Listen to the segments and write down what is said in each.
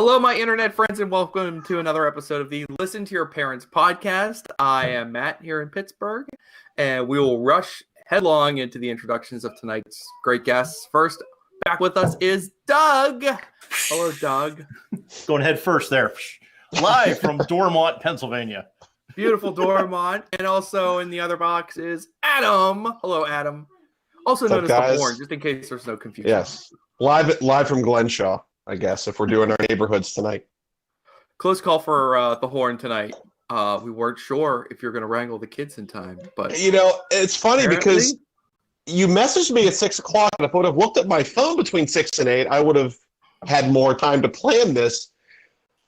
Hello, my internet friends, and welcome to another episode of the Listen to Your Parents podcast. I am Matt here in Pittsburgh, and we will rush headlong into the introductions of tonight's great guests. First, back with us is Doug. Hello, Doug. Going head first there. Live from Dormont, Pennsylvania. Beautiful Dormont. And also in the other box is Adam. Hello, Adam. Also known as the Horn, just in case there's no confusion. Yes. Live from Glenshaw, I guess, if we're doing our neighborhoods tonight. Close call for the Horn tonight. We weren't sure if you're going to wrangle the kids in time, but you know, it's funny because you messaged me at 6 o'clock, and if I would have looked at my phone between 6 and 8, I would have had more time to plan this.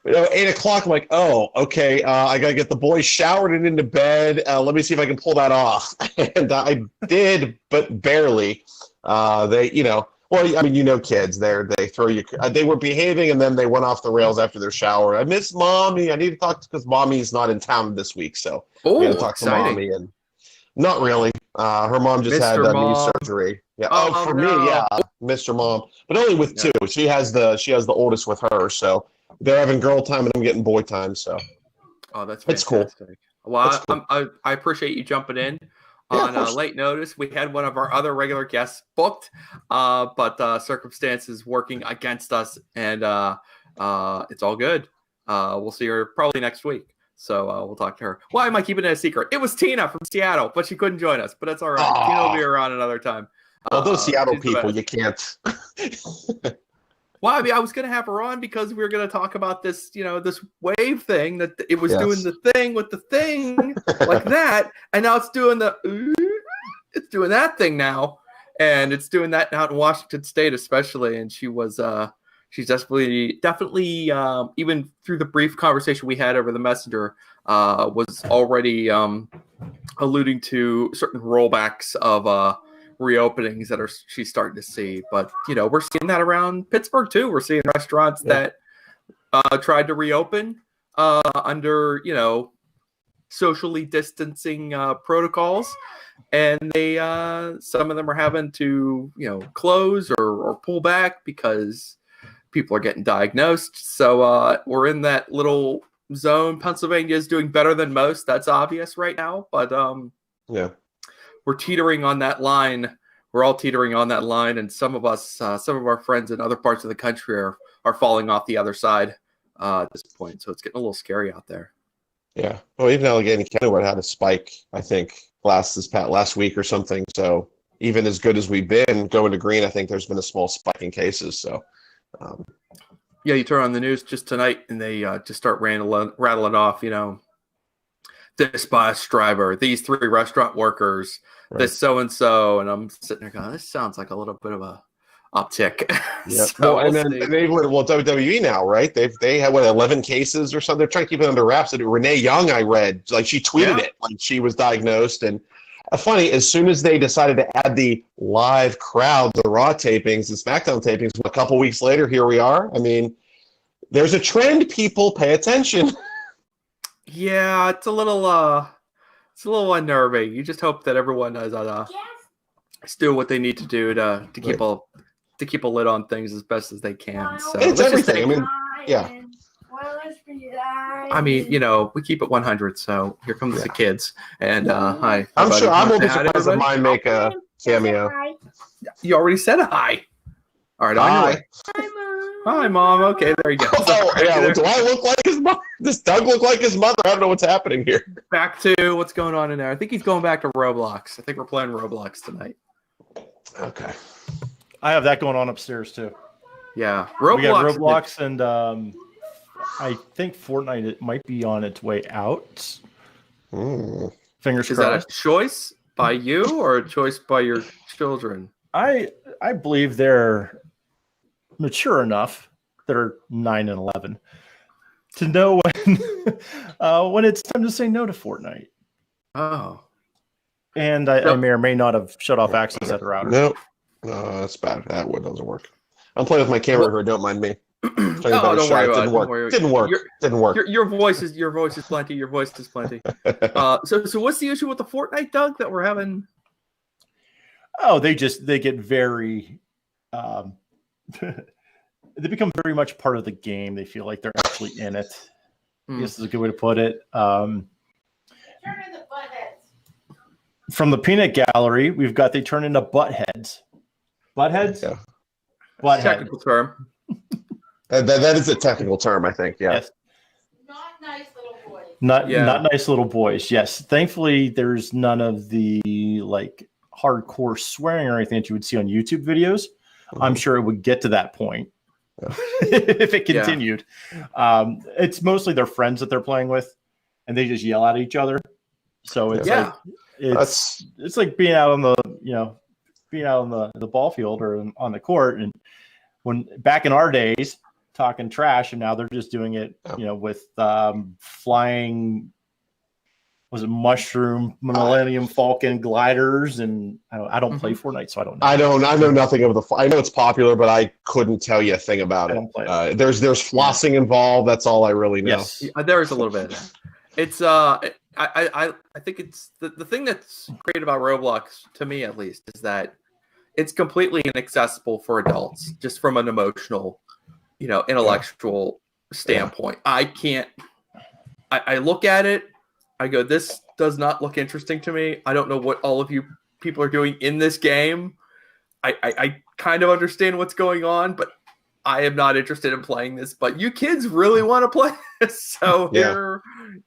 You know, 8 o'clock, I'm like, oh, okay, I got to get the boys showered and into bed. Let me see if I can pull that off. And I did, but barely. They, you know, well, I mean, you know, kids, they throw you. They were behaving, and then they went off the rails after their shower. I miss mommy. I need to talk because mommy's not in town this week, so I got to talk to mommy. And not really. Her mom just had knee surgery. Yeah. For me, yeah, Mr. Mom, but only with two. She has the oldest with her, so they're having girl time, and I'm getting boy time. So, that's fantastic. It's cool. Well, it's cool. I appreciate you jumping in. On late notice, we had one of our other regular guests booked, but circumstances working against us, and it's all good. We'll see her probably next week, so we'll talk to her. Why am I keeping it a secret? It was Tina from Seattle, but she couldn't join us, but that's all right. Tina will be around another time. Well, those Seattle people, you can't. Well, I mean, I was going to have her on because we were going to talk about this, you know, this wave thing that it was doing the thing with the thing like that. And now it's doing it's doing that thing now. And it's doing that out in Washington State, especially. And she's definitely, even through the brief conversation we had over the messenger, was already alluding to certain rollbacks of, reopenings that she's starting to see, but you know, we're seeing that around Pittsburgh too. We're seeing restaurants that tried to reopen under, you know, socially distancing protocols, and they some of them are having to, you know, close or pull back because people are getting diagnosed. So we're in that little zone. Pennsylvania is doing better than most. That's obvious right now, but we're teetering on that line. We're all teetering on that line, and some of us, some of our friends in other parts of the country are falling off the other side at this point. So it's getting a little scary out there. Yeah. Well, even Allegheny County had a spike, I think, last week or something. So even as good as we've been going to green, I think there's been a small spike in cases. So. Yeah, you turn on the news just tonight, and they just start rattling off, you know, this bus driver, these 3 restaurant workers, this so-and-so, and I'm sitting there going, this sounds like a little bit of a uptick. Yeah. So and then they went, WWE now, right? They had 11 cases or something. They're trying to keep it under wraps. And Renee Young, I read, like she tweeted it, like she was diagnosed. And funny, as soon as they decided to add the live crowd, the Raw tapings, the SmackDown tapings, a couple weeks later, here we are. I mean, there's a trend. People pay attention. Yeah, it's a little unnerving. You just hope that everyone does do what they need to do to keep a lid on things as best as they can. So it's everything. I mean, yeah. I mean, you know, we keep it 100. So here comes the kids. And hi. I'm sure I will be surprised if mine make a cameo. You already said a hi. All right. Hi. Hi, Mom. Okay, there you go. Oh, yeah. Do I look like his mother? Does Doug look like his mother? I don't know what's happening here. Back to what's going on in there. I think he's going back to Roblox. I think we're playing Roblox tonight. Okay. I have that going on upstairs, too. Yeah. We got Roblox, and I think Fortnite it might be on its way out. Fingers crossed. Is that a choice by you or a choice by your children? I believe they're mature enough, they're 9 and 11, to know when it's time to say no to Fortnite. Oh. And I may or may not have shut off access at the router. No, that's bad. That one doesn't work. I'm playing with my camera here. Don't mind me. Don't worry about it. Didn't work. Your voice is plenty. Your voice is plenty. So what's the issue with the Fortnite, Doug, that we're having? Oh, they get very they become very much part of the game. They feel like they're actually in it. I guess is a good way to put it. Turn into buttheads. From the peanut gallery, we've got they turn into buttheads. Buttheads? Yeah. Butthead. Technical term. That is a technical term, I think. Yeah. Yes. Not nice little boys. Not nice little boys. Yes. Thankfully, there's none of the like hardcore swearing or anything that you would see on YouTube videos. I'm sure it would get to that point if it continued. It's mostly their friends that they're playing with, and they just yell at each other. So it's like it's like being out on the the ball field or on the court, and when back in our days talking trash, and now they're just doing it with flying, was it mushroom Millennium Falcon gliders, and I don't play Fortnite, so I don't know. I know nothing of I know it's popular, but I couldn't tell you a thing about it. There's flossing involved. That's all I really know. Yes, there is a little bit of that. It's I think it's the thing that's great about Roblox, to me at least, is that it's completely inaccessible for adults, just from an emotional, intellectual standpoint. I can't. I look at it. I go, this does not look interesting to me. I don't know what all of you people are doing in this game. I kind of understand what's going on, but I am not interested in playing this. But you kids really want to play this, so here,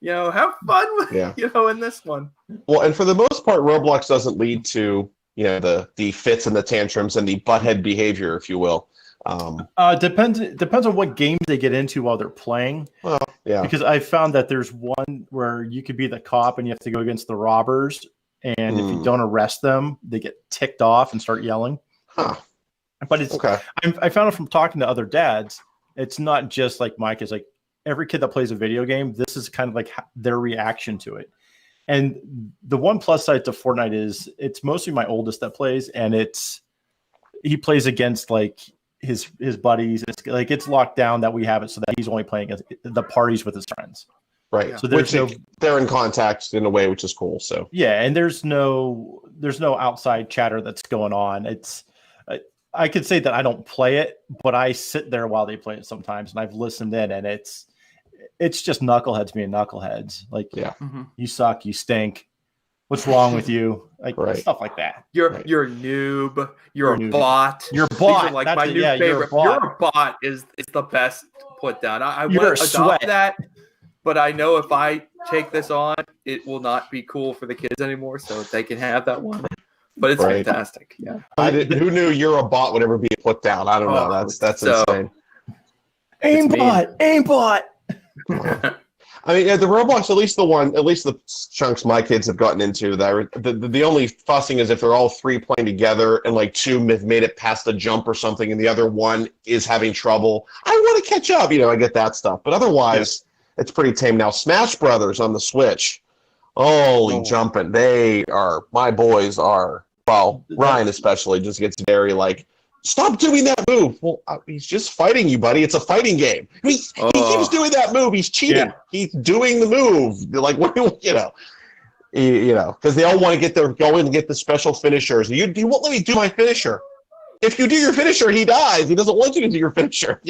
have fun with, in this one. Well, and for the most part, Roblox doesn't lead to, the fits and the tantrums and the butthead behavior, if you will. Depends on what games they get into while they're playing. Well, yeah. Because I found that there's one where you could be the cop and you have to go against the robbers, and if you don't arrest them, they get ticked off and start yelling. Huh. But it's okay. I found it from talking to other dads. It's not just like Mike. It's like every kid that plays a video game, this is kind of like their reaction to it. And the one plus side to Fortnite is it's mostly my oldest that plays, and he plays against like his buddies. It's locked down that we have it so that he's only playing the parties with his friends. Right. Yeah. So they're in contact in a way, which is cool. So and there's no outside chatter that's going on. I could say that I don't play it, but I sit there while they play it sometimes, and I've listened in, and it's just knuckleheads being knuckleheads. Like, you suck, you stink. What's wrong with you? Like stuff like that. You're a noob. You're a bot. You're a bot. These are like my new favorite. You're a bot is the best put down. I want to adopt that, but I know if I take this on, it will not be cool for the kids anymore. So they can have that one. But it's fantastic. Yeah. Who knew you're a bot would ever be put down? I don't know. That's insane. Aimbot. I mean, the Roblox, at least the chunks my kids have gotten into, the only fussing is if they're all three playing together and like two have made it past the jump or something and the other one is having trouble. I want to catch up. I get that stuff. But otherwise, it's pretty tame. Now, Smash Brothers on the Switch, holy jumping. My boys are, well, Ryan especially just gets very like, stop doing that move. Well, he's just fighting you, buddy. It's a fighting game. He keeps doing that move. He's cheating. Yeah. He's doing the move. Like, because they all want to go in and get the special finishers. You won't let me do my finisher. If you do your finisher, he dies. He doesn't want you to do your finisher.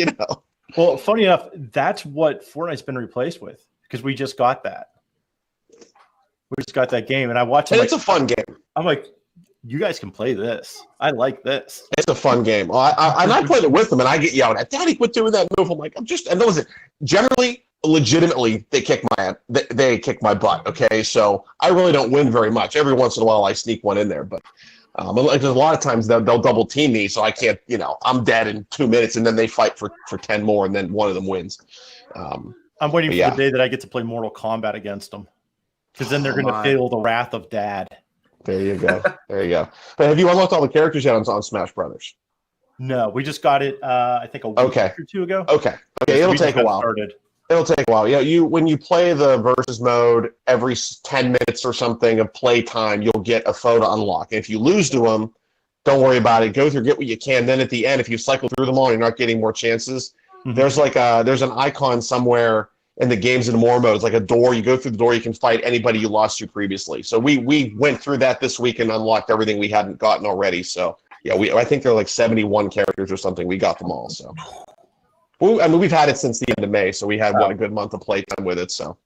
Well, funny enough, that's what Fortnite's been replaced with, because we just got that. We just got that game, and I watched it. And it's a fun game. I'm like, you guys can play this. I like this. It's a fun game. Well, I played it with them, and I get yelled at. Daddy, quit doing that move. I'm like, and that was it. Generally, legitimately, they kick my butt. Okay, so I really don't win very much. Every once in a while, I sneak one in there, but there's a lot of times they'll double team me, so I can't. I'm dead in 2 minutes, and then they fight for 10 more, and then one of them wins. I'm waiting for the day that I get to play Mortal Kombat against them, because then they're going to feel the wrath of Dad. There you go. But have you unlocked all the characters yet on Smash Brothers? No, we just got it. I think a week or two ago. Okay. It'll take a while. It'll take a while. Yeah, when you play the versus mode, every 10 minutes or something of play time, you'll get a foe to unlock. And if you lose to them, don't worry about it. Go through, get what you can. Then at the end, if you cycle through them all, and you're not getting more chances. There's there's an icon somewhere in the games in more modes, like a door. You go through the door, you can fight anybody you lost to previously. So we went through that this week and unlocked everything we hadn't gotten already. So yeah, I think there are like 71 characters or something. We got them all. So Well, I mean, we've had it since the end of May, so we had a good month of playtime with it. So,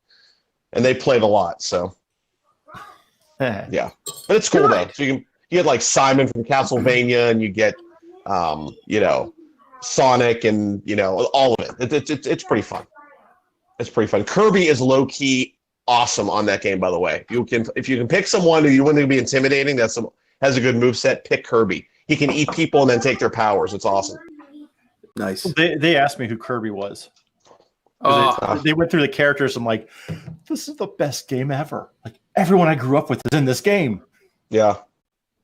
and they played a lot. So, yeah, but it's cool though. So you get like Simon from Castlevania, and you get, Sonic, and all of it. It's pretty fun. It's pretty fun. Kirby is low key awesome on that game, by the way. If you can pick someone who you want to be intimidating, has a good moveset, pick Kirby. He can eat people and then take their powers. It's awesome. Nice. They asked me who Kirby was. They went through the characters. I'm like, this is the best game ever. Like everyone I grew up with is in this game. Yeah,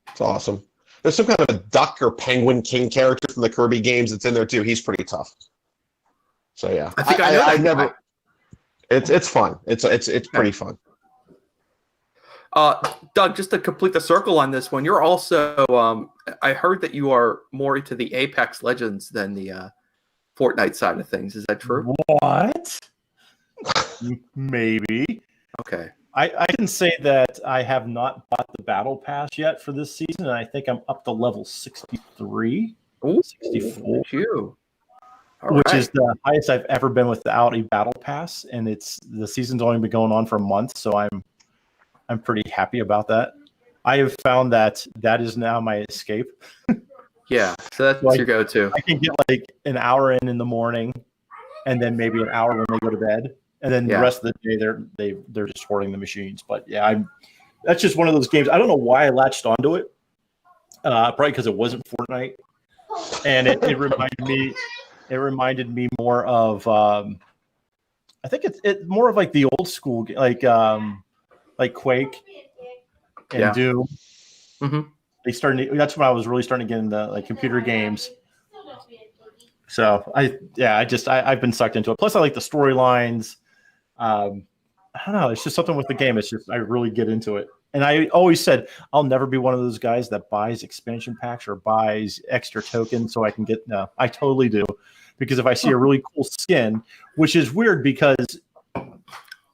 it's awesome. There's some kind of a duck or penguin king character from the Kirby games that's in there too. He's pretty tough. So yeah, I think I've never. It's fun. It's pretty fun. Doug, just to complete the circle on this one, you're also. I heard that you are more into the Apex Legends than the Fortnite side of things. Is that true? What? Maybe. Okay. I can say that I have not bought the Battle Pass yet for this season, and I think I'm up to level 63. Ooh, 64. Which is the highest I've ever been without a Battle Pass, and the season's only been going on for a month, so I'm pretty happy about that. I have found that is now my escape. Yeah, so that's your go-to. I can get like an hour in the morning, and then maybe an hour when they go to bed, and then the rest of the day they're just hoarding the machines. But yeah, that's just one of those games. I don't know why I latched onto it. Probably because it wasn't Fortnite, and it reminded me more of I think it's more of like the old school like Quake and Doom. Mm-hmm. That's when I was really starting to get into like computer games. So I've been sucked into it. Plus I like the storylines. I don't know. It's just something with the game. It's just I really get into it. And I always said I'll never be one of those guys that buys expansion packs or buys extra tokens so I can get. No, I totally do, because if I see a really cool skin, which is weird because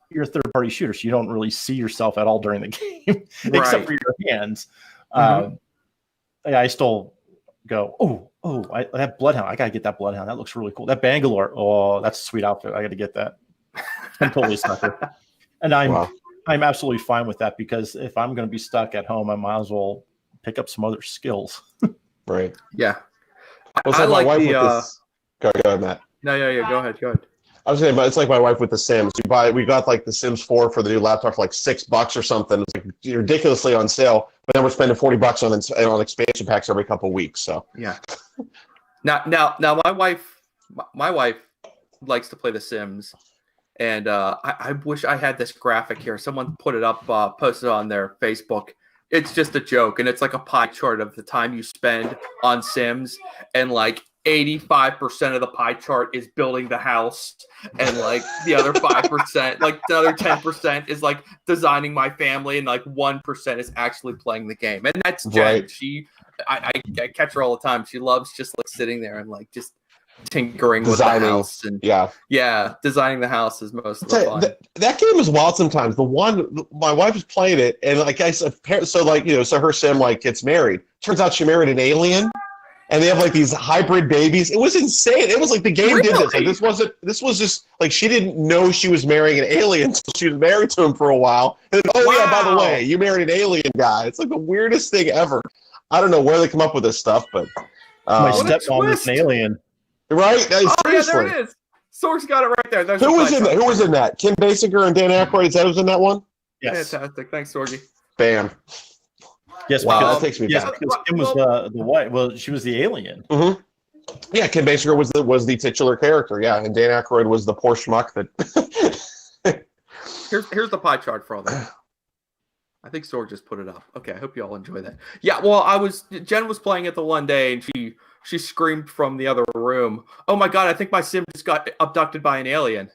you're a third-party shooter, so you don't really see yourself at all during the game, except for your hands. I still go, I have Bloodhound. I gotta get that Bloodhound. That looks really cool. That Bangalore, that's a sweet outfit. I got to get that. I'm totally sucker, and I'm absolutely fine with that, because if I'm going to be stuck at home, I might as well pick up some other skills. Right. Yeah. I like my wife with this. Go ahead, Matt. No, yeah. Go ahead. I was saying, but it's like my wife with The Sims. We got like The Sims 4 for the new laptop for like $6 or something. It's like ridiculously on sale, but then we're spending $40 on expansion packs every couple of weeks. So yeah. Now, my wife likes to play The Sims, and I wish I had this graphic here. Someone put it up, posted on their Facebook. It's just a joke, and it's like a pie chart of the time you spend on Sims, and like 85% of the pie chart is building the house, and like the other 5%, like the other 10% is like designing my family, and like 1% is actually playing the game. And that's Jen. Right. I catch her all the time. She loves just like sitting there and like just tinkering with the house, and designing the house is most of the fun. That game is wild sometimes. The one my wife has played it, and like I said, so her sim like gets married. Turns out she married an alien. And they have like these hybrid babies. It was insane. It was like the game did this. Like, this was just like she didn't know she was marrying an alien until she was married to him for a while. And then, yeah, by the way, you married an alien guy. It's like the weirdest thing ever. I don't know where they come up with this stuff, but my stepmom is an alien. Right? Seriously. Yeah, there it is. Source got it right there. Who was in that? Kim Basinger and Dan Aykroyd. Is that who's in that one? Yes. Fantastic. Thanks, Sorgy. Bam. Yes, wow, that takes me back. Because Kim was the white. Well, she was the alien. Mm-hmm. Yeah, Kim Basinger was the titular character. Yeah, and Dan Aykroyd was the poor schmuck that. Here's the pie chart for all that. I think Sorg just put it up. Okay, I hope you all enjoy that. Yeah, well, Jen was playing it the one day, and she screamed from the other room, "Oh my god, I think my sim just got abducted by an alien."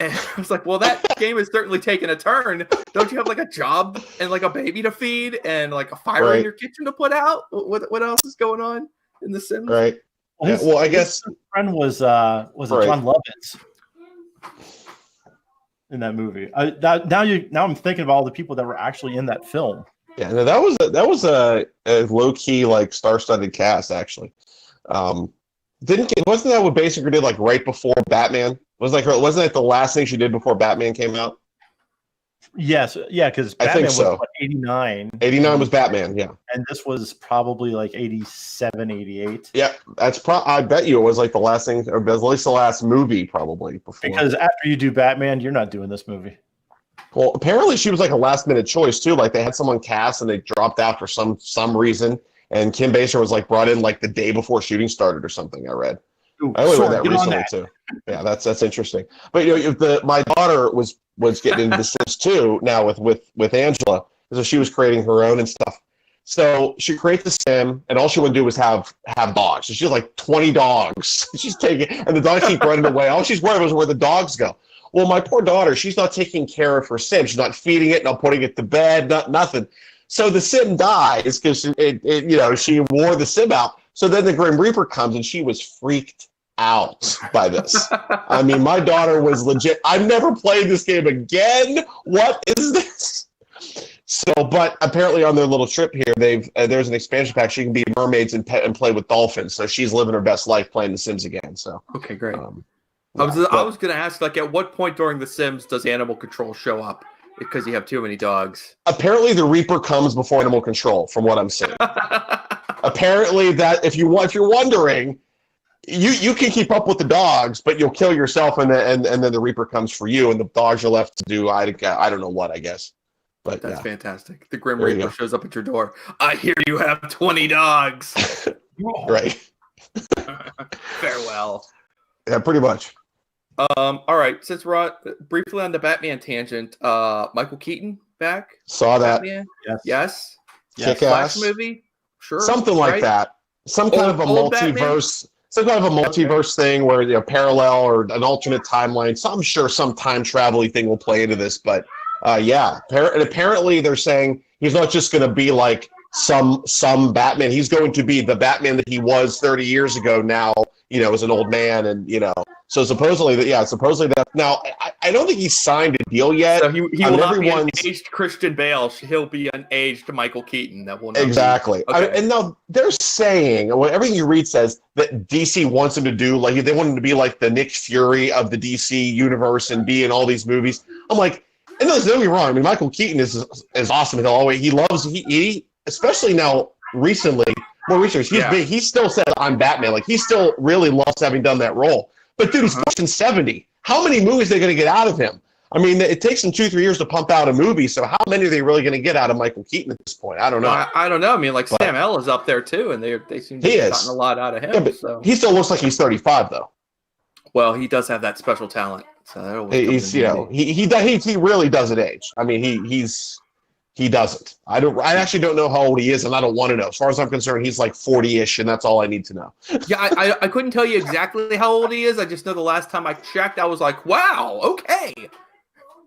And I was like, well, that game has certainly taken a turn. Don't you have like a job and like a baby to feed and like a fire in your kitchen to put out? What else is going on in The Sims? Right. Well, I guess his friend was John Lovitz in that movie. Now I'm thinking of all the people that were actually in that film. Yeah, no, that was a low key like star-studded cast actually. Wasn't that what Basinger did like right before Batman? Wasn't that the last thing she did before Batman came out? Yes, yeah, because Batman was what, 89. 89 was Batman, yeah. And this was probably like 87, 88. Yeah, I bet you it was like the last thing, or at least the last movie probably before. Because after you do Batman, you're not doing this movie. Well, apparently she was like a last minute choice too. Like they had someone cast and they dropped out for some reason. And Kim Basinger was like brought in like the day before shooting started or something. I read. Ooh, I only read that recently too. Yeah, that's interesting. But my daughter was getting into The Sims 2 now with Angela, so she was creating her own and stuff. So she creates the sim, and all she would do was have dogs. So she had like 20 dogs. She's taking, and the dogs keep running away. All she's worried was where the dogs go. Well, my poor daughter, she's not taking care of her sim. She's not feeding it, not putting it to bed, nothing. So the sim dies because she wore the sim out. So then the Grim Reaper comes, and she was freaked out by this. I mean, my daughter was legit. I've never played this game again. What is this? So, but apparently on their little trip here, there's an expansion pack. She can be mermaids and play with dolphins. So she's living her best life playing The Sims again. So okay, great. I was going to ask, like, at what point during The Sims does animal control show up? Because you have too many dogs. Apparently, the Reaper comes before animal control, from what I'm saying. Apparently, that if you're wondering, you can keep up with the dogs, but you'll kill yourself, and then the Reaper comes for you, and the dogs are left to do I don't know what, I guess. But that's fantastic. The Grim Reaper shows up at your door. I hear you have 20 dogs. Right. Farewell. Yeah, pretty much. All right. Since we're briefly on the Batman tangent, Michael Keaton back. Saw that. Batman? Yes. Flash movie. Sure. Something like that. Some kind of a multiverse. Batman? Some kind of a multiverse thing where parallel or an alternate timeline. So I'm sure some time travel-y thing will play into this, but yeah. And apparently they're saying he's not just going to be like some Batman. He's going to be the Batman that he was 30 years ago now, as an old man, and so supposedly that now I don't think he's signed a deal yet. So he will not be an aged Christian Bale. He'll be an aged Michael Keaton. That will not exactly. Be, okay. And now they're saying, everything you read says that DC wants him to do, like they want him to be like the Nick Fury of the DC universe and be in all these movies. I'm like, and don't get me wrong. I mean, Michael Keaton is awesome. He especially now recently. More research. He's big. He still says I'm Batman. Like he still really loves having done that role. But dude, he's pushing 70. How many movies are they going to get out of him? I mean, it takes them 2-3 years to pump out a movie. So how many are they really going to get out of Michael Keaton at this point? I don't know. I don't know. I mean, like Sam L is up there too, and they seem to have gotten a lot out of him. Yeah, but so he still looks like he's 35 though. Well, he does have that special talent. So he's he really doesn't age. I mean, he doesn't. I actually don't know how old he is, and I don't want to know. As far as I'm concerned, he's like 40-ish, and that's all I need to know. Yeah, I couldn't tell you exactly how old he is. I just know the last time I checked, I was like, wow, okay.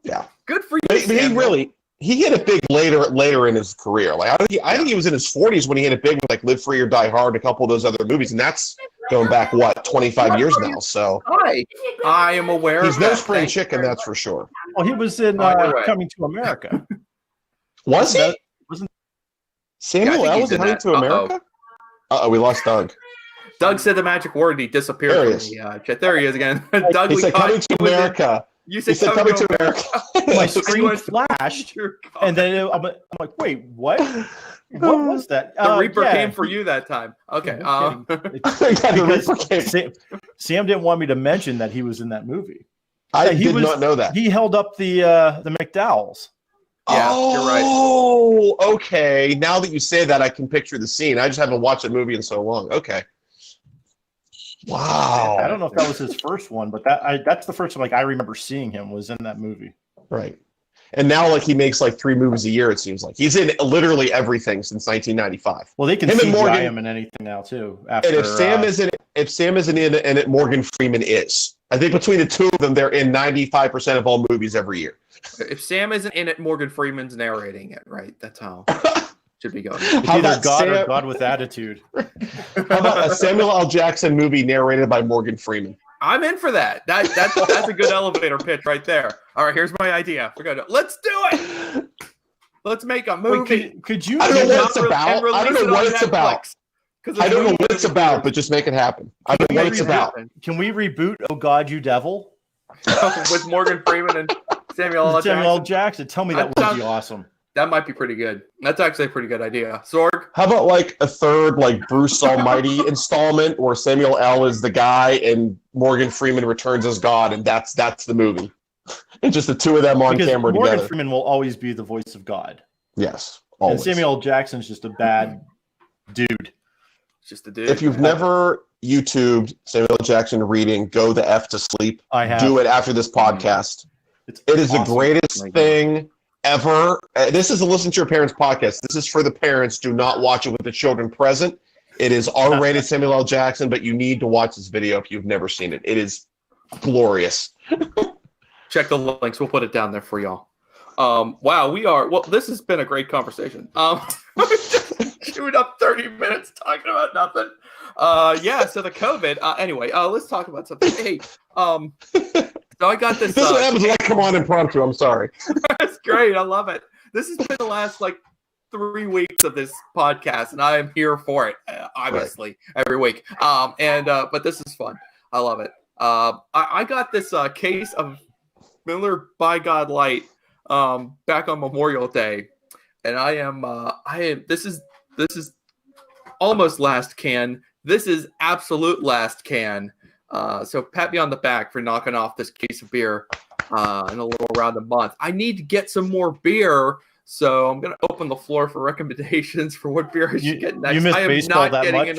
Yeah. Good for you. He hit it big later in his career. Like I think he was in his 40s when he hit it big with like Live Free or Die Hard, a couple of those other movies, and that's going back 25 years now. So I am aware. He's no spring chicken, that's for sure. Well, he was in Coming to America. Was he? Samuel L. was in Coming to America? We lost Doug. Doug said the magic word and he disappeared from the chat. There he is again. Doug, he said Coming to America. You said Coming to America. My screen flashed, and then I'm like, wait, what? What was that? The Reaper came for you that time. Okay. Sam didn't want me to mention that he was in that movie. I did not know that. He held up the McDowells. Yeah, you're right. Oh, okay. Now that you say that, I can picture the scene. I just haven't watched that movie in so long. Okay. Wow. I don't know if that was his first one, but that's the first time I remember seeing him was in that movie. Right. And now he makes 3 movies a year, it seems like. He's in literally everything since 1995. Well, they can CGI him in anything now too. And if Sam isn't in it, Morgan Freeman is. I think between the two of them, they're in 95% of all movies every year. If Sam isn't in it, Morgan Freeman's narrating it, right? That's how it should be going. It's either God or God with attitude. How about a Samuel L. Jackson movie narrated by Morgan Freeman? I'm in for that. That's a good elevator pitch right there. All right, here's my idea. Let's do it. Let's make a movie. Wait, could you? I don't know what it's about. I don't know what it's about. I don't know what it's about, but just make it happen. I don't know what it's about. Can we reboot Oh God, You Devil? With Morgan Freeman and Samuel L. Jackson. Tell me that would be awesome. That might be pretty good. That's actually a pretty good idea. Sorg? How about like a third like Bruce Almighty installment where Samuel L. is the guy and Morgan Freeman returns as God, and that's the movie. And just the two of them on camera Morgan together. Freeman will always be the voice of God. Yes, always. And Samuel L. Jackson's just a bad dude. Just a dude. If you've never YouTubed Samuel L. Jackson reading "Go the F to Sleep," I have. Do it after this podcast. It is awesome. the greatest thing ever. This is a Listen to Your Parents podcast. This is for the parents. Do not watch it with the children present. It is R-rated Samuel L. Jackson, but you need to watch this video if you've never seen it. It is glorious. Check the links. We'll put it down there for y'all. Wow, this has been a great conversation. We're just chewing up 30 minutes talking about nothing. So the COVID. Anyway, let's talk about something. Hey, so I got this. This is what happens when I come on impromptu. I'm sorry. That's great. I love it. This has been the last 3 weeks of this podcast, and I am here for it. Obviously, every week. But this is fun. I love it. I got this case of Miller by God Light back on Memorial Day, and I am. This is almost last can. This is absolute last can. So pat me on the back for knocking off this case of beer in a little around a month. I need to get some more beer, so I'm going to open the floor for recommendations for what beer I should get next. You miss baseball that much?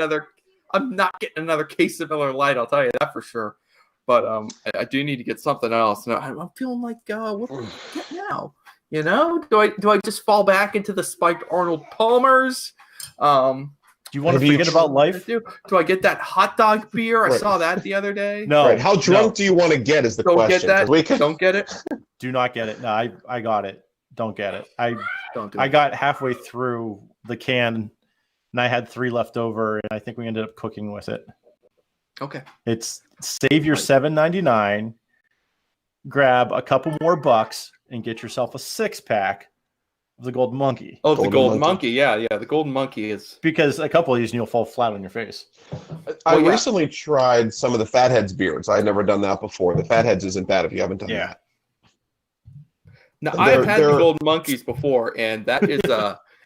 I'm not getting another case of Miller Lite, I'll tell you that for sure. But I do need to get something else. No, I'm feeling like, what do I get now? You know, do I just fall back into the spiked Arnold Palmers? Do you want to forget about life? Do I get that hot dog beer? I saw that the other day. No. Right. How drunk do you want to get is the Don't question. Get that. Don't get it. Do not get it. No, I got it. Don't get it. I Don't got halfway through the can, and I had 3 left over, and I think we ended up cooking with it. Okay. It's save your $7.99, grab a couple more bucks, and get yourself a 6-pack of the Golden Monkey. Oh, the Golden Monkey. Yeah. The Golden Monkey is because a couple of these and you'll fall flat on your face. I recently tried some of the Fatheads beers. I had never done that before. The Fatheads isn't bad if you haven't done that. Now I've had the Golden Monkeys before, and that is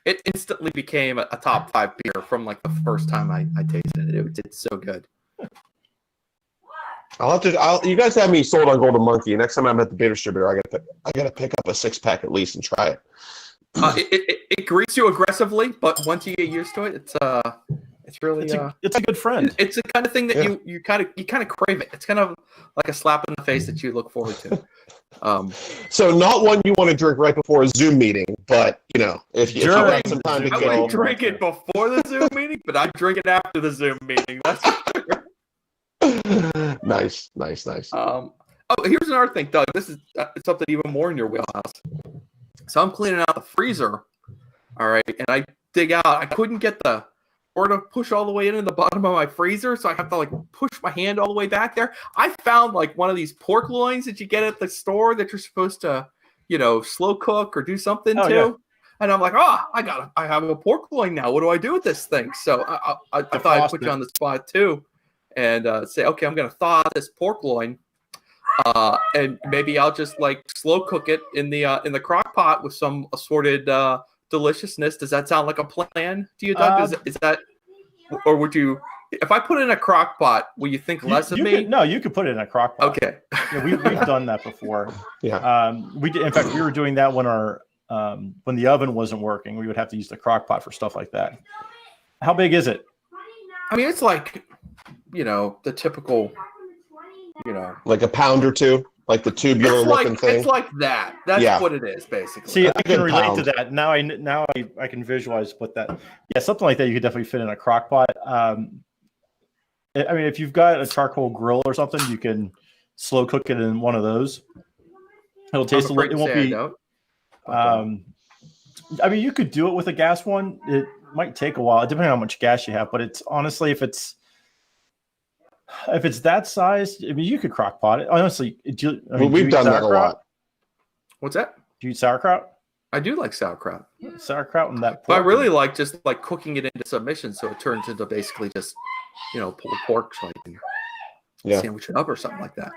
it instantly became a top 5 beer from the first time I tasted it. It's so good. You guys have me sold on Golden Monkey. Next time I'm at the beer distributor, I gotta pick up a 6-pack at least and try it. It greets you aggressively, but once you get used to it, it's really it's a good friend. It's the kind of thing that you kind of crave it. It's kind of like a slap in the face that you look forward to. So not one you want to drink right before a Zoom meeting, but if you got some time to I go. wouldn't drink it before the Zoom meeting, but I drink it after the Zoom meeting. That's for sure. Nice. Here's another thing, Doug. This is something even more in your wheelhouse. So I'm cleaning out the freezer, all right, and I dig out. I couldn't get the to push all the way into the bottom of my freezer, so I have to push my hand all the way back there. I found one of these pork loins that you get at the store that you're supposed to, slow cook or do something to. Yeah. And I'm like, I have a pork loin now. What do I do with this thing? So I thought I'd put you on the spot too, and say, okay, I'm gonna thaw out this pork loin. And maybe I'll just slow cook it in the crock pot with some assorted deliciousness. Does that sound like a plan to you, Doug? Is that, or would you? If I put it in a crock pot, will you think less of me? No, you could put it in a crock pot. Okay. Yeah, we've done that before. Yeah. We did. In fact, we were doing that when when the oven wasn't working. We would have to use the crock pot for stuff like that. How big is it? I mean, it's the typical. Like a pound or two, like the tubular looking thing. It's like that. That's what it is, basically. See, I can relate to that. Now I can visualize what that. Yeah, something like that you could definitely fit in a crock pot. I mean, if you've got a charcoal grill or something, you can slow cook it in one of those. It'll taste a little. It won't be. I mean, you could do it with a gas one. It might take a while, depending on how much gas you have. But it's honestly, if it's that size, I mean, you could crock pot it. Honestly, we've done that a lot. What's that? Do you eat sauerkraut? I do like sauerkraut. Sauerkraut and that But I pork. really like just like cooking it into submission, so it turns into basically just pulled pork, so I can sandwich it up or something like that.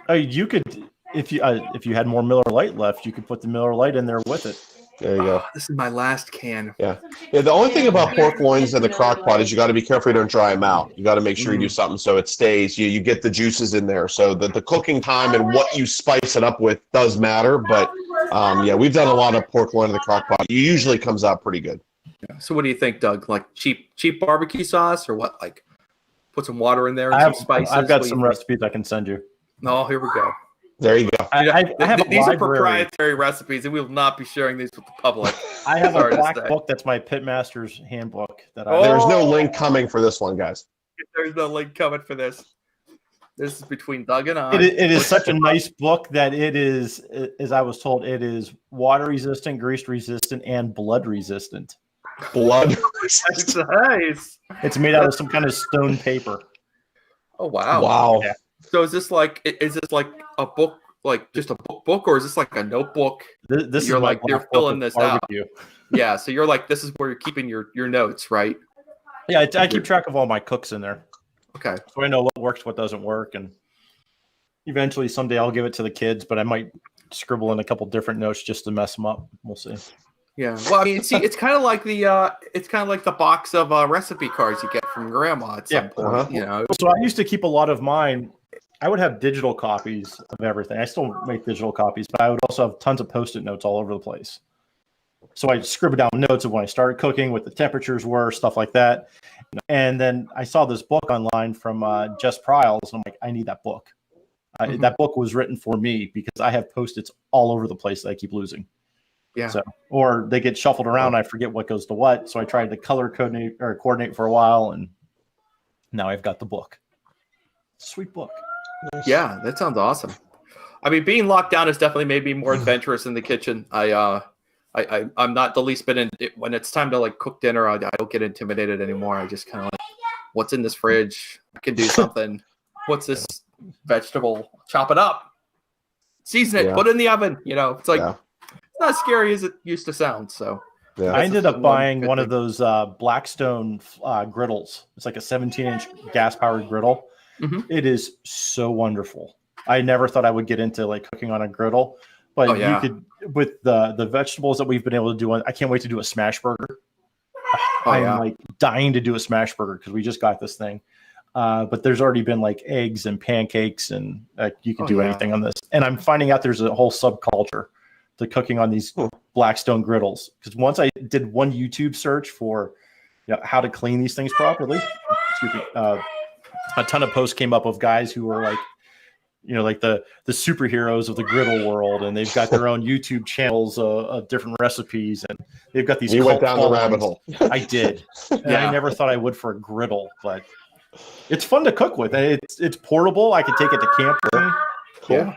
Oh, you could if you had more Miller Lite left, you could put the Miller Lite in there with it. There you go. This is my last can. Yeah. The only thing about pork loins in the crock pot is you got to be careful you don't dry them out. You got to make sure you do something so it stays. You get the juices in there. So the cooking time and what you spice it up with does matter. But we've done a lot of pork loin in the crock pot. It usually comes out pretty good. Yeah. So what do you think, Doug? Like cheap barbecue sauce or what? Like put some water in there and some spices. I've got some recipes I can send you. Oh, here we go. There you go. I have these are proprietary recipes, and we will not be sharing these with the public. I have a black book that's my Pitmaster's handbook. There's no link coming for this one, guys. There's no link coming for this. This is between Doug and I. It is such a nice book that it is, as I was told, it is water resistant, grease resistant, and blood resistant. Blood resistant. Nice. It's made out of some kind of stone paper. Oh wow! Wow. Yeah. So is this like a book, like just a book, or is this like a notebook? This you're is like you're filling this barbecue. out. Yeah, so you're like this is where you're keeping your notes, right? Yeah, I keep track of all my cooks in there. Okay. So I know what works, what doesn't work, and eventually someday I'll give it to the kids, but I might scribble in a couple different notes just to mess them up. We'll see. Yeah. Well, I mean, see, it's kind of like the box of recipe cards you get from grandma at some point. So I used to keep a lot of mine. I would have digital copies of everything. I still make digital copies, but I would also have tons of Post-it notes all over the place. So I scribbled down notes of when I started cooking, what the temperatures were, stuff like that. And then I saw this book online from Jess Pryles, and I'm like, I need that book. That book was written for me because I have Post-its all over the place that I keep losing. Yeah. So, or they get shuffled around. I forget what goes to what. So I tried to color coordinate for a while, and now I've got the book. Sweet book. Yeah, that sounds awesome. I mean, being locked down has definitely made me more adventurous in the kitchen. I'm not the least bit in it. When it's time to like cook dinner, I don't get intimidated anymore. I just kind of like, what's in this fridge? I can do something. What's this vegetable? Chop it up, season it, put it in the oven. It's like it's not as scary as it used to sound. So I ended up buying one of those Blackstone griddles. It's like a 17-inch gas-powered griddle. Mm-hmm. It is so wonderful. I never thought I would get into like cooking on a griddle, but you could with the vegetables that we've been able to do. I can't wait to do a smash burger. I'm like dying to do a smash burger because we just got this thing. But there's already been like eggs and pancakes, and you can do anything on this. And I'm finding out there's a whole subculture to cooking on these Blackstone griddles. Because once I did one YouTube search for how to clean these things properly, a ton of posts came up of guys who were like, like the superheroes of the griddle world, and they've got their own YouTube channels of different recipes, and they've got these. You went down the rabbit hole. I did. And I never thought I would for a griddle, but it's fun to cook with. It's portable. I can take it to camp with me. Cool.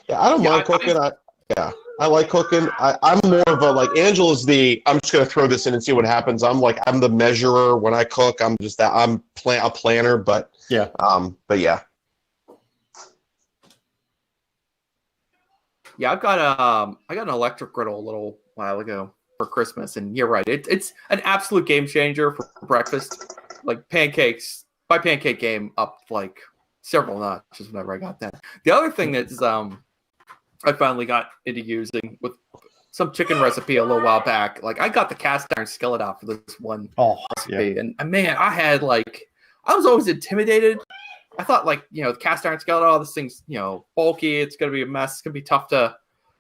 Yeah, I don't mind cooking. I like cooking. I'm more of a like Angela's I'm just gonna throw this in and see what happens. I'm the measurer when I cook. I'm just that I'm a planner, but yeah. Yeah, I got an electric griddle a little while ago for Christmas, and you're right. It's an absolute game changer for breakfast. Like pancakes, my pancake game up like several notches whenever I got that. The other thing that's I finally got into using with some chicken recipe a little while back. Like I got the cast iron skillet out for this one recipe, and man, I was always intimidated. I thought the cast iron skillet, this thing's bulky. It's gonna be a mess. It's gonna be tough to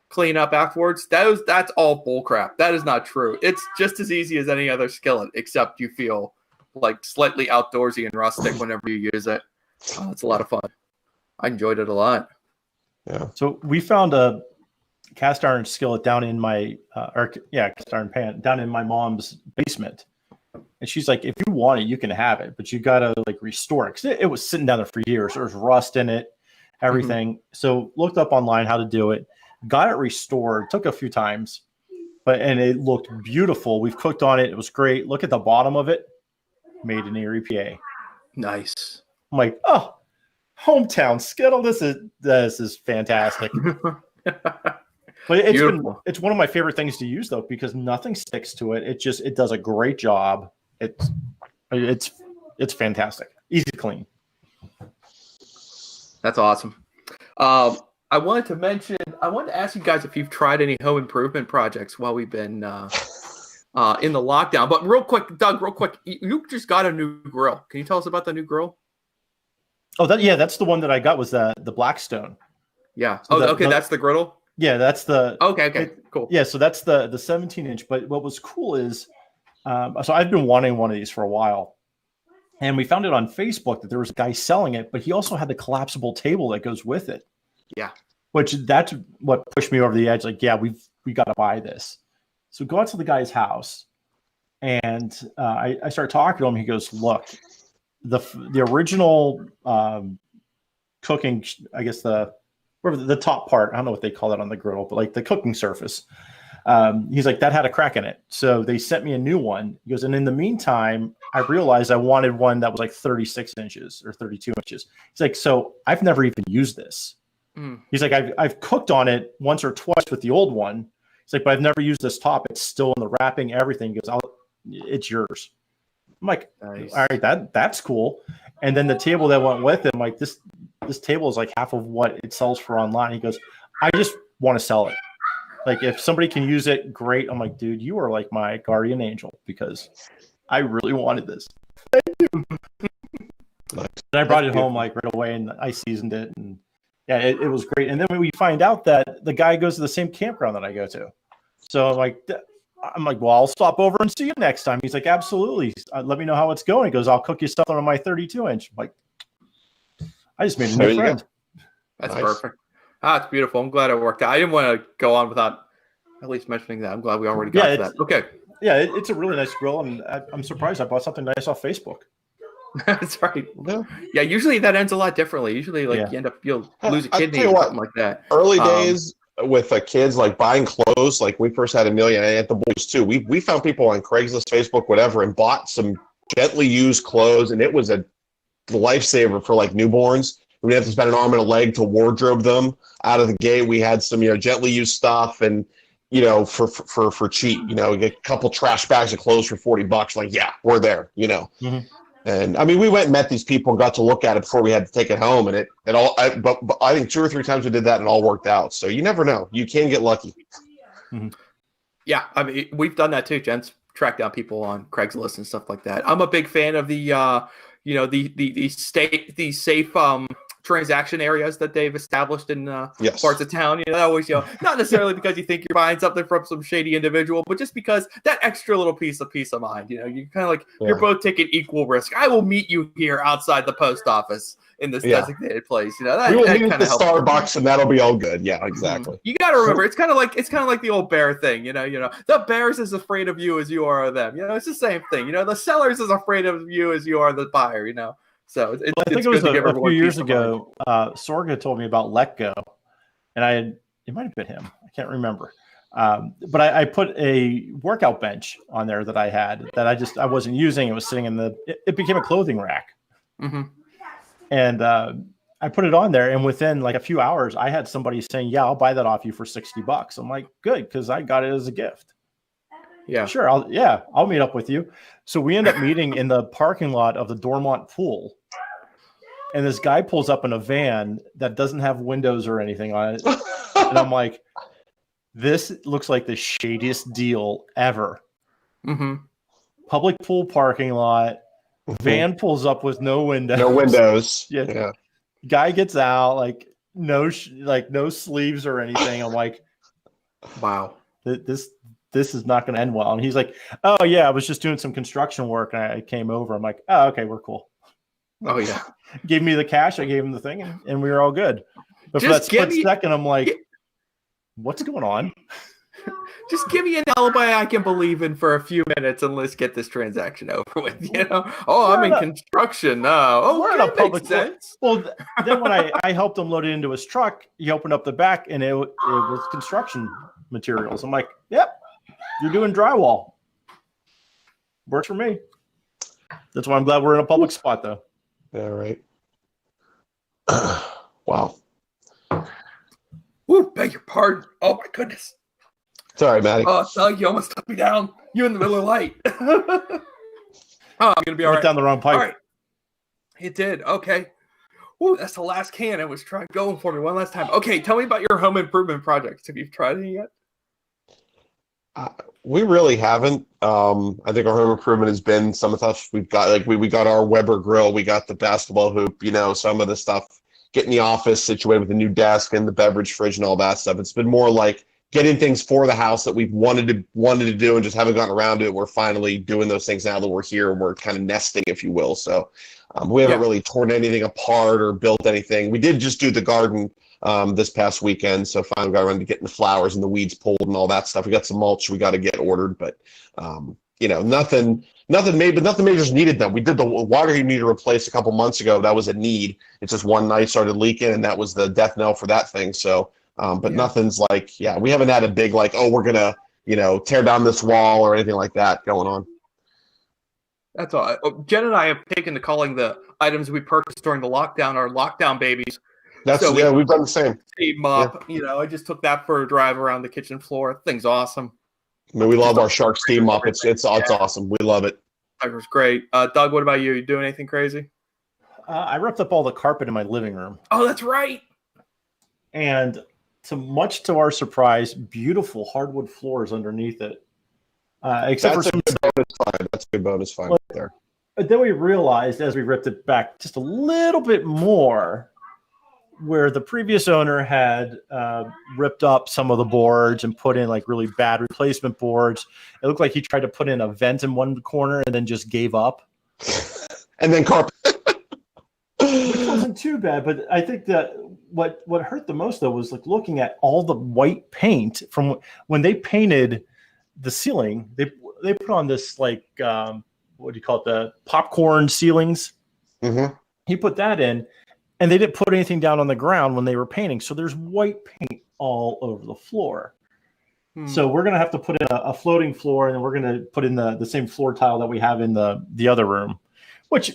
clean up afterwards. That's all bull crap. That is not true. It's just as easy as any other skillet, except you feel like slightly outdoorsy and rustic whenever you use it. It's a lot of fun. I enjoyed it a lot. Yeah. So we found a cast iron skillet down in my cast iron pan down in my mom's basement, and she's like, if you want it, you can have it, but you gotta like restore it because it was sitting down there for years. There was rust in it, everything. So looked up online how to do it, got it restored. Took a few times, and it looked beautiful. We've cooked on it. It was great. Look at the bottom of it, made in Erie, PA. Nice. I'm like, hometown skittle. This is fantastic. But it's one of my favorite things to use though, because nothing sticks to it. It does a great job. It's fantastic. Easy to clean. That's awesome. I wanted to ask you guys if you've tried any home improvement projects while we've been in the lockdown. But real quick, Doug, you just got a new grill. Can you tell us about the new grill? Oh, that's the one that I got was the Blackstone. Yeah. So that's the griddle? Yeah, that's the. Okay, cool. Yeah, so that's the 17-inch. But what was cool is, so I've been wanting one of these for a while, and we found it on Facebook that there was a guy selling it, but he also had the collapsible table that goes with it. Yeah. That's what pushed me over the edge. Like, yeah, we got to buy this. So go out to the guy's house, and I start talking to him. He goes, "Look, the original cooking, I guess the top part, I don't know what they call that on the griddle, but like the cooking surface. He's like, that had a crack in it. So they sent me a new one." He goes, "And in the meantime, I realized I wanted one that was like 36 inches or 32 inches. He's like, "So I've never even used this." He's like, I've cooked on it once or twice with the old one. He's like, "But I've never used this top. It's still in the wrapping, everything." He goes, "It's yours." I'm like, nice. All right, that's cool. And then the table that went with it, I'm like, this table is like half of what it sells for online. He goes, "I just want to sell it. Like, if somebody can use it, great." I'm like, "Dude, you are like my guardian angel because I really wanted this." Thank you. And I brought it home like right away, and I seasoned it, and yeah, it was great. And then we find out that the guy goes to the same campground that I go to. So I'm like, "Well, I'll stop over and see you next time." He's like, "Absolutely. Let me know how it's going." He goes, "I'll cook you something on my 32-inch. I'm like, I just made a new friend. That's nice. Perfect. It's beautiful. I'm glad it worked out. I didn't want to go on without at least mentioning that. I'm glad we already got to that. Okay. Yeah, it's a really nice grill, and I'm surprised I bought something nice off Facebook. That's right. Yeah, usually that ends a lot differently. Usually, you'll lose a kidney or something like that. Early days with kids, like buying clothes, like we first had Amelia and at the boys too. We found people on Craigslist, Facebook, whatever, and bought some gently used clothes, and it was a lifesaver for like newborns. We didn't have to spend an arm and a leg to wardrobe them out of the gate. We had some, gently used stuff, and for cheap, get a couple trash bags of clothes for $40. Like, yeah, we're there, Mm-hmm. And I mean, we went and met these people and got to look at it before we had to take it home, and but I think 2 or 3 times we did that and it all worked out. So you never know. You can get lucky. Mm-hmm. Yeah, I mean, we've done that too, gents. Track down people on Craigslist and stuff like that. I'm a big fan of the safe transaction areas that they've established in parts of town. Always, not necessarily because you think you're buying something from some shady individual, but just because that extra little piece of peace of mind. You kind of like you're both taking equal risk. I will meet you here outside the post office in this designated place. That, we will that meet at the Starbucks, and that'll be all good. Yeah, exactly. You got to remember, it's kind of like the old bear thing. The bears is afraid of you as you are of them. It's the same thing. The sellers is afraid of you as you are the buyer. So I think it was a few years ago. Sorga told me about Let Go, and it might have been him. I can't remember. But I put a workout bench on there that I had that I wasn't using. It was sitting in it became a clothing rack. Mm-hmm. And I put it on there, and within like a few hours, I had somebody saying, "Yeah, I'll buy that off you for $60." I'm like, "Good," because I got it as a gift. Yeah, sure. I'll meet up with you. So we end up meeting in the parking lot of the Dormont pool. And this guy pulls up in a van that doesn't have windows or anything on it. And I'm like, this looks like the shadiest deal ever. Mm-hmm. Public pool parking lot. Van pulls up with no windows. No windows. Yeah. Guy gets out, like no sleeves or anything. I'm like, wow. This is not going to end well. And he's like, "Oh yeah, I was just doing some construction work and I came over." I'm like, "Oh, okay, we're cool." Oh yeah. Gave me the cash. I gave him the thing, and we were all good. But for that split second, I'm like, "What's going on?" Just give me an alibi I can believe in for a few minutes, and let's get this transaction over with. I'm in construction now. Oh, we're in a public sense. Well, then when I helped him load it into his truck, he opened up the back, and it was construction materials. I'm like, "Yep, you're doing drywall. Works for me." That's why I'm glad we're in a public spot, though. Yeah, right. Wow. Woo, beg your pardon. Oh my goodness. Sorry, Maddie. Oh, Doug, you almost took me down. You in the middle of the light. Oh, I'm gonna be all Went right. down the wrong pipe. All right. It did. Okay. Ooh, that's the last can. It was going for me one last time. Okay, tell me about your home improvement projects. Have you tried any yet? We really haven't. I think our home improvement has been some of the stuff we've got. Like we got our Weber grill, we got the basketball hoop. Some of the stuff, getting the office situated with a new desk and the beverage fridge and all that stuff. It's been more like getting things for the house that we've wanted to do and just haven't gotten around to it. We're finally doing those things now that we're here and we're kind of nesting, if you will. So we haven't really torn anything apart or built anything. We did just do the garden this past weekend, so finally got around to getting the flowers and the weeds pulled and all that stuff. We got some mulch we got to get ordered, but nothing major is needed. Then we did the water heater needed replaced a couple months ago. That was a need. It's just one night started leaking, and that was the death knell for that thing. So, nothing's like, we haven't had a big like, oh, we're gonna tear down this wall or anything like that going on. That's all. Jen and I have taken to calling the items we purchased during the lockdown our lockdown babies. We've done the same. Steam mop. Yeah. I just took that for a drive around the kitchen floor. Thing's awesome. I mean, we love our Shark steam mop. It's awesome. We love it. That was great. Doug, what about you? You doing anything crazy? I ripped up all the carpet in my living room. Oh, that's right. And much to our surprise, beautiful hardwood floors underneath it. Except that's for That's a good bonus find right there. But then we realized as we ripped it back just a little bit more, where the previous owner had ripped up some of the boards and put in like really bad replacement boards. It looked like he tried to put in a vent in one corner and then just gave up. And then carpet. Which wasn't too bad, but I think that what hurt the most though was like looking at all the white paint from when they painted the ceiling. They put on this like what do you call it, the popcorn ceilings. Mm-hmm. He put that in, and they didn't put anything down on the ground when they were painting, so there's white paint all over the floor. So we're gonna have to put in a floating floor, and then we're gonna put in the same floor tile that we have in the other room, which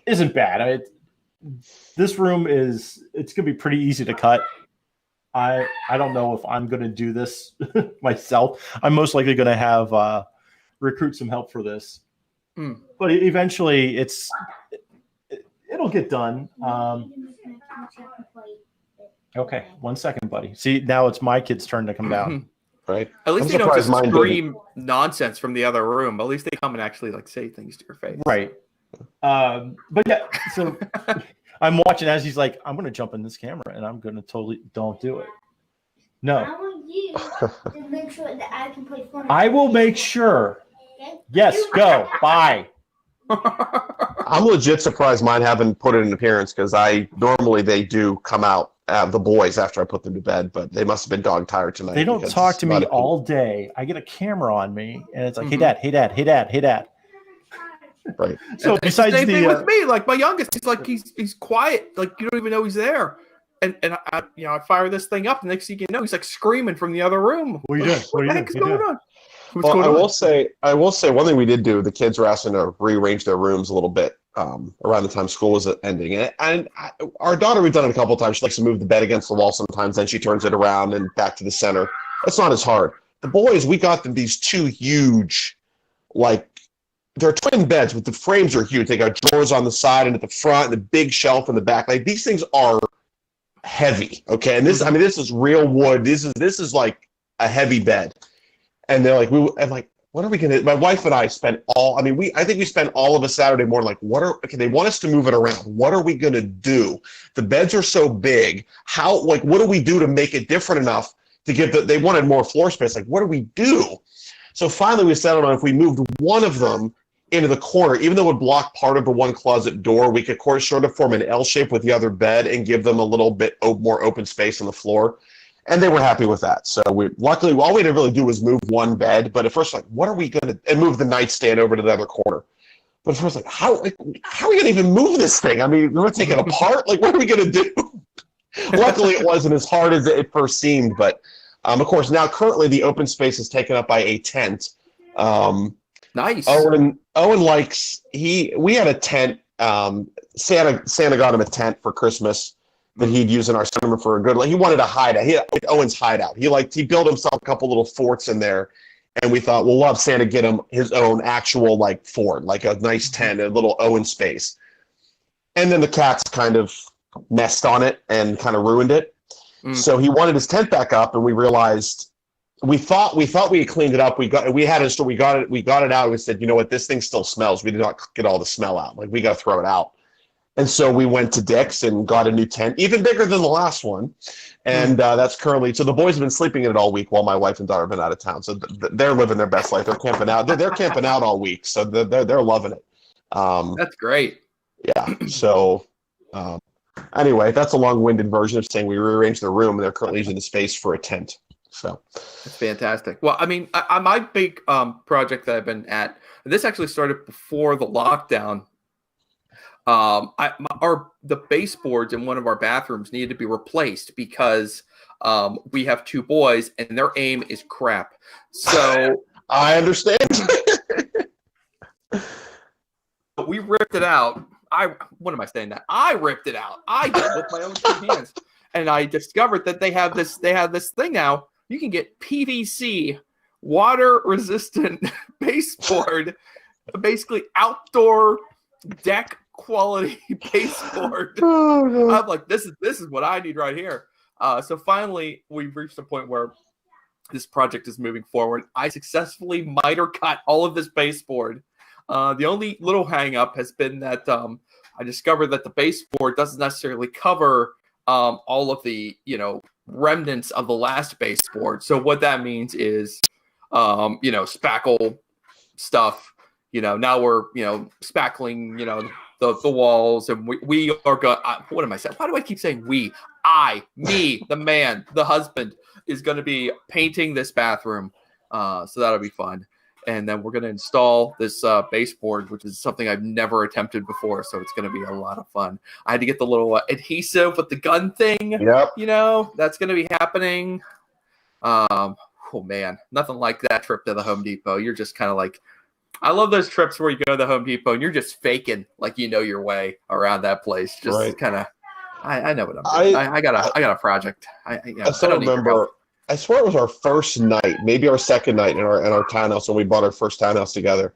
isn't bad. This room it's gonna be pretty easy to cut. I don't know if I'm gonna do this myself. I'm most likely gonna have recruit some help for this, but eventually it'll get done. Okay, 1 second, buddy. See, now it's my kid's turn to come down. Right. At least they don't just scream nonsense from the other room. At least they come and actually like say things to your face. Right. But yeah, so I'm watching as he's like, I'm going to jump in this camera and I'm going to don't do it. No. I want you to make sure that I can play Fortnite. I will make sure. Okay? Yes, go. Bye. I'm legit surprised mine haven't put in an appearance because normally they do come out, the boys, after I put them to bed, but they must have been dog tired tonight. They don't talk to me all day. I get a camera on me and it's like, hey dad, hey dad, hey dad, hey dad. Right. So besides the same thing with me, like my youngest, he's like he's quiet, like you don't even know he's there, and I fire this thing up, and next thing you know, he's like screaming from the other room. What are you doing? What the heck is going on? Well, I will say one thing we did do. The kids were asking to rearrange their rooms a little bit around the time school was ending, and our daughter, we've done it a couple of times. She likes to move the bed against the wall sometimes, then she turns it around and back to the center. It's not as hard. The boys, we got them these two huge, like. They're twin beds, but the frames are huge. They got drawers on the side and at the front, and the big shelf in the back. Like these things are heavy, okay? And this is real wood. This is like a heavy bed. And they're like, I'm like, what are we gonna? My wife and I spent I think we spent all of a Saturday morning like, they want us to move it around. What are we gonna do? The beds are so big. What do we do to make it different enough to give they wanted more floor space? Like, what do we do? So finally, we settled on if we moved one of them into the corner, even though it would block part of the one closet door, we could sort of form an L shape with the other bed and give them a little bit more open space on the floor. And they were happy with that. So luckily, all we had to really do was move one bed. But at first, like, what are we going to, and move the nightstand over to the other corner. But at first, like, how are we going to even move this thing? I mean, we're going to take it apart? Like, what are we going to do? Luckily, it wasn't as hard as it first seemed. But, of course, now currently the open space is taken up by a tent. Nice. Owen likes we had a tent. Santa got him a tent for Christmas, that he'd use in our cinema for a good. Like he wanted a hideout. He had Owen's hideout. He built himself a couple little forts in there, and we thought, well, we'll have Santa get him his own actual like fort, like a nice tent, a little Owen space. And then the cats kind of messed on it and kind of ruined it. So he wanted his tent back up, and we realized we thought we had cleaned it up. We got it out. And we said, you know what, this thing still smells. We did not get all the smell out. Like we got to throw it out. And so we went to Dick's and got a new tent, even bigger than the last one. And that's currently, so the boys have been sleeping in it all week while my wife and daughter have been out of town. So they're living their best life. They're camping out. They're camping out all week. So they're loving it. That's great. Yeah. So anyway, that's a long-winded version of saying we rearranged the room and they're currently using the space for a tent. So that's fantastic. Well, I mean, my big project that I've been at, this actually started before the lockdown. The baseboards in one of our bathrooms needed to be replaced because we have two boys and their aim is crap. So I understand. We ripped it out. What am I saying that? I ripped it out. I did it with my own two hands. And I discovered that they have this thing now. You can get PVC water resistant baseboard, basically outdoor deck quality baseboard. Oh, no. I'm like, this is what I need right here. So finally, we've reached a point where this project is moving forward. I successfully miter cut all of this baseboard. The only little hang up has been that I discovered that the baseboard doesn't necessarily cover all of the remnants of the last baseboard. So what that means is spackle stuff. Now we're spackling the walls, and we are going. What am I saying? Why do I keep saying we? Me, the man, the husband is going to be painting this bathroom. So that'll be fun. And then we're going to install this baseboard, which is something I've never attempted before. So it's going to be a lot of fun. I had to get the little adhesive with the gun thing. Yep. That's going to be happening. Oh, man. Nothing like that trip to the Home Depot. You're just kind of like, I love those trips where you go to the Home Depot and you're just faking like you know your way around that place. Just kind of, I know what I'm doing. I got a project. I don't remember. I swear it was our first night, maybe our second night in our townhouse when we bought our first townhouse together.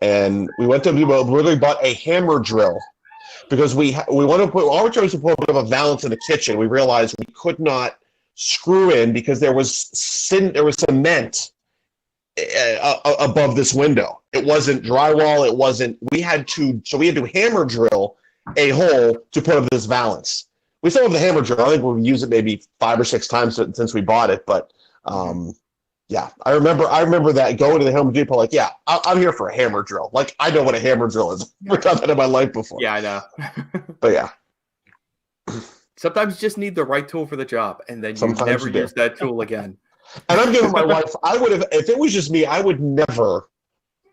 And we went to really bought a hammer drill because we wanted to put, all we tried to put a bit of a valance in the kitchen. We realized we could not screw in because there was cement above this window. It wasn't drywall. We had to hammer drill a hole to put up this valance. We still have the hammer drill. I think we've used it maybe 5 or 6 times since we bought it. But yeah, I remember that going to the Home Depot. Like, yeah, I'm here for a hammer drill. Like, I know what a hammer drill is. I've never done that in my life before. Yeah, I know. But yeah, sometimes you just need the right tool for the job, and then you never use that tool again. And I'm giving my wife. I would have, if it was just me, I would never.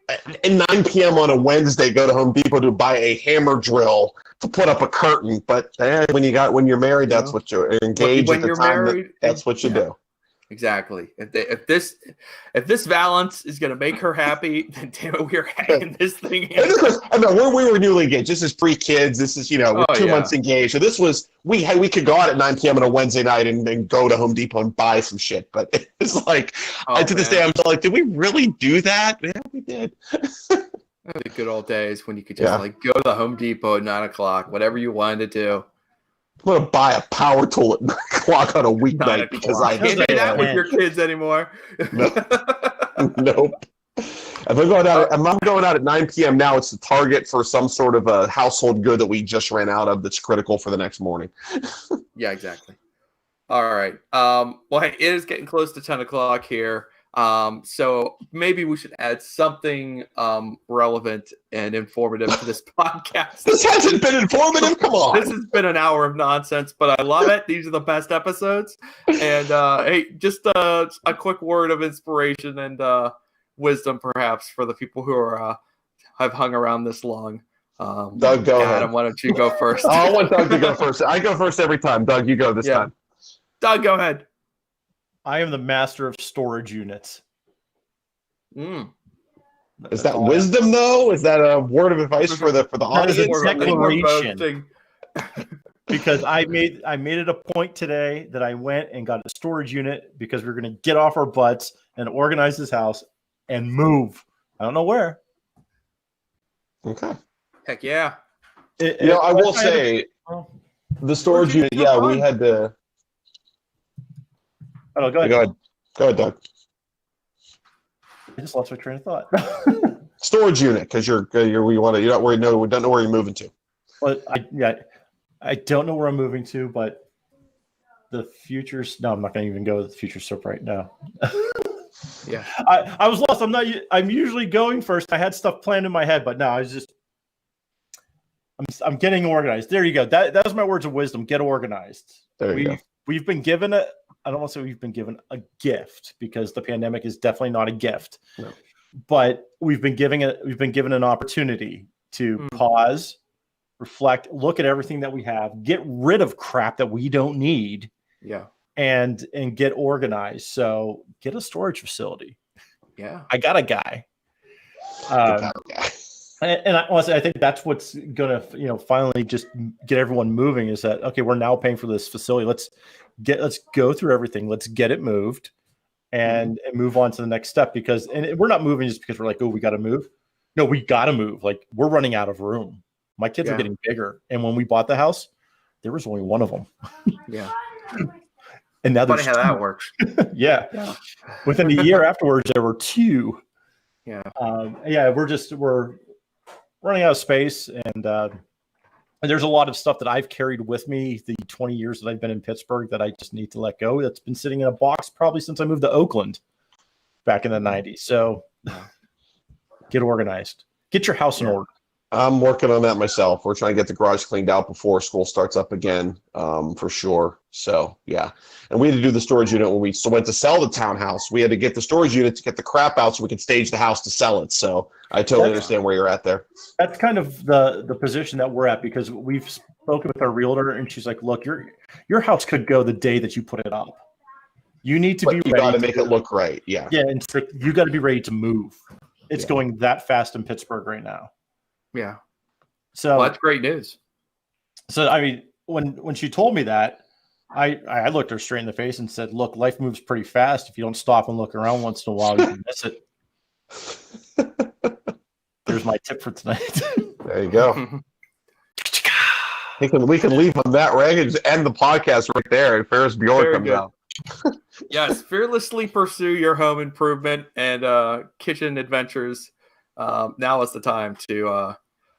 At 9 p.m. on a Wednesday, go to Home Depot to buy a hammer drill to put up a curtain. But when you're married, that's what you're engaged. When you're married, that's what you do. Exactly. If this valance is going to make her happy, then damn it, we're hanging this thing in. I know we were newly engaged. This is pre-kids. This is we're 2 months engaged. So this was we could go out at 9 p.m. on a Wednesday night and go to Home Depot and buy some shit. But it's like to this day I'm still like, did we really do that? Yeah, we did. The good old days when you could just go to the Home Depot at 9 o'clock, whatever you wanted to do. I'm going to buy a power tool at 9 o'clock on a weeknight because I can't do that with your kids anymore. Nope. If I'm going out at 9 p.m. now, it's the Target for some sort of a household good that we just ran out of that's critical for the next morning. Yeah, exactly. All right. Well, hey, it is getting close to 10 o'clock here. So maybe we should add something relevant and informative to this podcast. This hasn't been informative. Come on. This has been an hour of nonsense, but I love it. These are the best episodes. And hey, just a quick word of inspiration and wisdom, perhaps, for the people who are have hung around this long. Doug, go ahead. Adam, why don't you go first? I want Doug to go first. I go first every time. Doug, you go this time. Doug, go ahead. I am the master of storage units. Is that wisdom, though? Is that a word of advice for the audience? That is a declaration. because I made it a point today that I went and got a storage unit because we're going to get off our butts and organize this house and move. I don't know where. Okay. Heck yeah. I will say the storage unit. Yeah, we had to. Oh, go ahead. Go ahead, Doug. I just lost my train of thought. Storage unit, because you're not worried. No, we don't know where you're moving to. But I don't know where I'm moving to, but the future's no. I'm not going to even go with the future soap right now. Yeah, I was lost. I'm usually going first. I had stuff planned in my head, but no, I'm getting organized. There you go. That was my words of wisdom. Get organized. There you go. We've been given I don't want to say we've been given a gift because the pandemic is definitely not a gift. No. But we've been given an opportunity to pause, reflect, look at everything that we have, get rid of crap that we don't need. Yeah. And get organized. So get a storage facility. Yeah. I got a guy. And honestly, I think that's what's gonna, finally just get everyone moving. Is that okay? We're now paying for this facility. Let's go through everything. Let's get it moved, and move on to the next step. Because we're not moving just because we're like, oh, we got to move. No, we got to move. Like we're running out of room. My kids are getting bigger, and when we bought the house, there was only one of them. Yeah. And now funny how that works. Yeah. Within a year afterwards, there were two. Yeah. We're running out of space, and there's a lot of stuff that I've carried with me the 20 years that I've been in Pittsburgh that I just need to let go. That's been sitting in a box probably since I moved to Oakland back in the 90s. So get organized. Get your house in order. I'm working on that myself. We're trying to get the garage cleaned out before school starts up again, for sure. So, yeah. And we had to do the storage unit when we went to sell the townhouse. We had to get the storage unit to get the crap out so we could stage the house to sell it. So I totally understand where you're at there. That's kind of the position that we're at, because we've spoken with our realtor, and she's like, look, your house could go the day that you put it up. You need to be ready. You got to make it look right. Yeah. Yeah. And it's like, you got to be ready to move. It's going that fast in Pittsburgh right now. Yeah. So that's great news. So, I mean, when she told me that, I looked her straight in the face and said, look, life moves pretty fast. If you don't stop and look around once in a while, you can miss it. There's my tip for tonight. There you go. we can leave on that rag and just end the podcast right there. And Ferris Bueller comes out. Yes, fearlessly pursue your home improvement and kitchen adventures. Now is the time to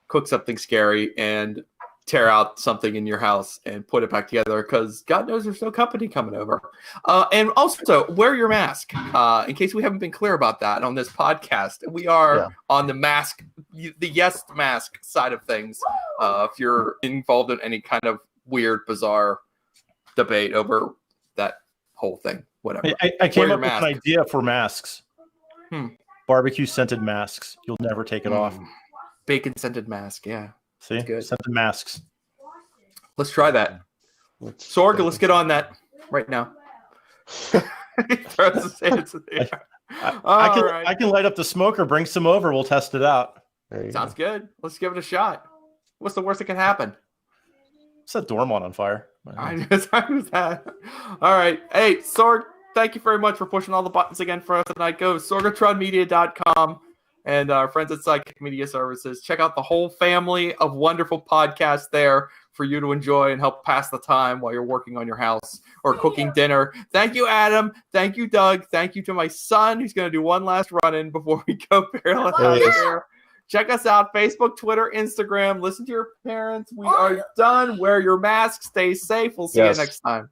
cook something scary and tear out something in your house and put it back together, because God knows there's no company coming over. And also wear your mask, in case we haven't been clear about that on this podcast. We are on the mask, the yes mask side of things. If you're involved in any kind of weird, bizarre debate over that whole thing, whatever. I came up with an idea for masks. Barbecue scented masks. You'll never take it off. Bacon scented mask. Yeah. See? Good. Scented masks. Let's try that. Sorg, let's get on that right now. I can light up the smoker, bring some over. We'll test it out. Sounds good. Let's give it a shot. What's the worst that can happen? Set Dormont on fire. I knew that. All right. Hey, Sorg, thank you very much for pushing all the buttons again for us tonight. Go to sorgatronmedia.com and our friends at Psychic Media Services. Check out the whole family of wonderful podcasts there for you to enjoy and help pass the time while you're working on your house or cooking dinner. Thank you, Adam. Thank you, Doug. Thank you to my son, who's going to do one last run-in before we go fearless out of here. Check us out, Facebook, Twitter, Instagram. Listen to your parents. We are done. Wear your mask. Stay safe. We'll see you next time.